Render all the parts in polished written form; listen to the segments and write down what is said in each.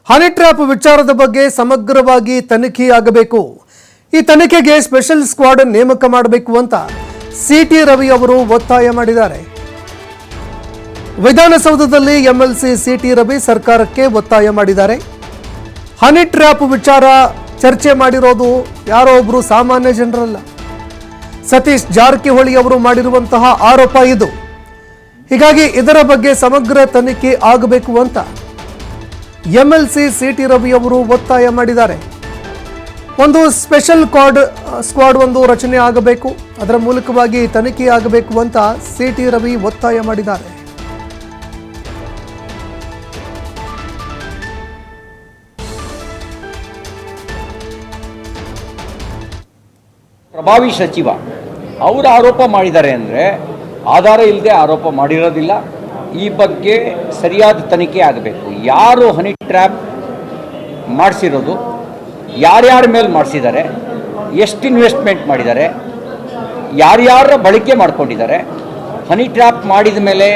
Honey trap ವಿಚಾರದ ಬಗ್ಗೆ ಸಮಗ್ರವಾಗಿ ತನಿಖೆಯಾಗಬೇಕು. ಈ ತನಿಖೆಗೆ ಸ್ಪೆಷಲ್ ಸ್ಕ್ವಾಡ್ ನೇಮಕ ಮಾಡಬೇಕು ಅಂತ ಸಿಟಿ ರವಿ ಅವರು ಒತ್ತಾಯ ಮಾಡಿದ್ದಾರೆ. ವಿಧಾನಸೌಧದಲ್ಲಿ ಎಂಎಲ್ಸಿ ಸಿಟಿ ರವಿ ಸರ್ಕಾರಕ್ಕೆ ಒತ್ತಾಯ ಮಾಡಿದ್ದಾರೆ. ಹನಿ ಟ್ರ್ಯಾಪ್ ವಿಚಾರ ಚರ್ಚೆ ಮಾಡಿರೋದು ಯಾರೋ ಒಬ್ಬರು ಸಾಮಾನ್ಯ ಜನರಲ್ಲ, ಸತೀಶ್ ಜಾರಕಿಹೊಳಿ ಅವರು ಮಾಡಿರುವಂತಹ ಆರೋಪ ಇದು. ಹೀಗಾಗಿ ಇದರ ಬಗ್ಗೆ ಸಮಗ್ರ ತನಿಖೆ ಆಗಬೇಕು ಅಂತ ಎಂಎಲ್ಸಿ ಸಿಟಿ ರವಿ ಅವರು ಒತ್ತಾಯ ಮಾಡಿದ್ದಾರೆ. ಒಂದು ಸ್ಪೆಷಲ್ ಸ್ಕ್ವಾಡ್ ಒಂದು ರಚನೆ ಆಗಬೇಕು, ಅದರ ಮೂಲಕವಾಗಿ ತನಿಖೆ ಆಗಬೇಕು ಅಂತ ಸಿಟಿ ರವಿ ಒತ್ತಾಯ ಮಾಡಿದ್ದಾರೆ. ಪ್ರಭಾವಿ ಸಚಿವ ಅವರು ಆರೋಪ ಮಾಡಿದ್ದಾರೆ ಅಂದರೆ ಆಧಾರ ಇಲ್ಲದೆ ಆರೋಪ ಮಾಡಿರೋದಿಲ್ಲ. ಈ ಬಗ್ಗೆ ಸರಿಯಾದ ತನಿಖೆ ಆಗಬೇಕು. ಯಾರು ಹನಿ ಟ್ರ್ಯಾಪ್ ಮಾಡಿಸಿರೋದು, ಯಾರ್ಯಾರ ಮೇಲೆ ಮಾಡಿಸಿದ್ದಾರೆ, ಎಷ್ಟು ಇನ್ವೆಸ್ಟ್ಮೆಂಟ್ ಮಾಡಿದ್ದಾರೆ, ಯಾರ್ಯಾರ ಬಳಕೆ ಮಾಡ್ಕೊಂಡಿದ್ದಾರೆ, ಹನಿ ಟ್ರ್ಯಾಪ್ ಮಾಡಿದ ಮೇಲೆ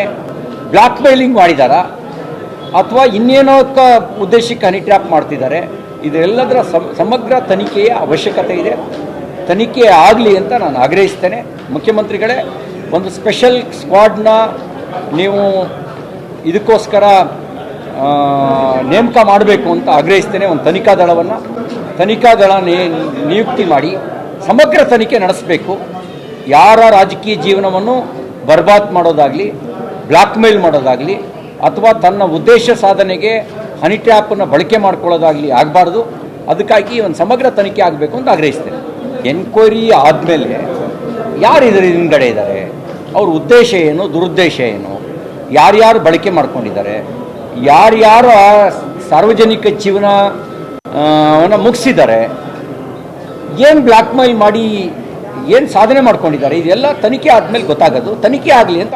ಬ್ಲ್ಯಾಕ್ ಮೇಲಿಂಗ್ ಮಾಡಿದಾರಾ ಅಥವಾ ಇನ್ನೇನೋ ಉದ್ದೇಶಕ್ಕೆ ಹನಿ ಟ್ರ್ಯಾಪ್ ಮಾಡ್ತಿದ್ದಾರೆ, ಇದೆಲ್ಲದರ ಸಮಗ್ರ ತನಿಖೆಯ ಅವಶ್ಯಕತೆ ಇದೆ. ತನಿಖೆ ಆಗಲಿ ಅಂತ ನಾನು ಆಗ್ರಹಿಸ್ತೇನೆ. ಮುಖ್ಯಮಂತ್ರಿಗಳೇ, ಒಂದು ಸ್ಪೆಷಲ್ ಸ್ಕ್ವಾಡ್ನ ನೀವು ಇದಕ್ಕೋಸ್ಕರ ನೇಮಕ ಮಾಡಬೇಕು ಅಂತ ಆಗ್ರಹಿಸ್ತೇನೆ. ಒಂದು ತನಿಖಾ ದಳ ನಿಯುಕ್ತಿ ಮಾಡಿ ಸಮಗ್ರ ತನಿಖೆ ನಡೆಸಬೇಕು. ಯಾರ ರಾಜಕೀಯ ಜೀವನವನ್ನು ಬರ್ಬಾದ್ ಮಾಡೋದಾಗಲಿ, ಬ್ಲ್ಯಾಕ್ ಮೇಲ್ ಮಾಡೋದಾಗಲಿ ಅಥವಾ ತನ್ನ ಉದ್ದೇಶ ಸಾಧನೆಗೆ ಹನಿ ಟ್ರ್ಯಾಪನ್ನು ಬಳಕೆ ಮಾಡ್ಕೊಳ್ಳೋದಾಗಲಿ ಆಗಬಾರ್ದು. ಅದಕ್ಕಾಗಿ ಒಂದು ಸಮಗ್ರ ತನಿಖೆ ಆಗಬೇಕು ಅಂತ ಆಗ್ರಹಿಸ್ತೇನೆ. ಎನ್ಕ್ವೈರಿ ಆದಮೇಲೆ ಯಾರು ಇದರ ಹಿಂದ್ಗಡೆ ಇದ್ದಾರೆ, ಅವ್ರ ಉದ್ದೇಶ ಏನು, ದುರುದ್ದೇಶ ಏನು, ಯಾರ್ಯಾರು ಬಳಕೆ ಮಾಡ್ಕೊಂಡಿದ್ದಾರೆ, ಯಾರ್ಯಾರು ಸಾರ್ವಜನಿಕ ಜೀವನವನ್ನು ಮುಗಿಸಿದ್ದಾರೆ, ಏನು ಬ್ಲ್ಯಾಕ್ ಮೇಲ್ ಮಾಡಿ ಏನು ಸಾಧನೆ ಮಾಡ್ಕೊಂಡಿದ್ದಾರೆ, ಇದೆಲ್ಲ ತನಿಖೆ ಆದಮೇಲೆ ಗೊತ್ತಾಗೋದು. ತನಿಖೆ ಆಗಲಿ ಅಂತ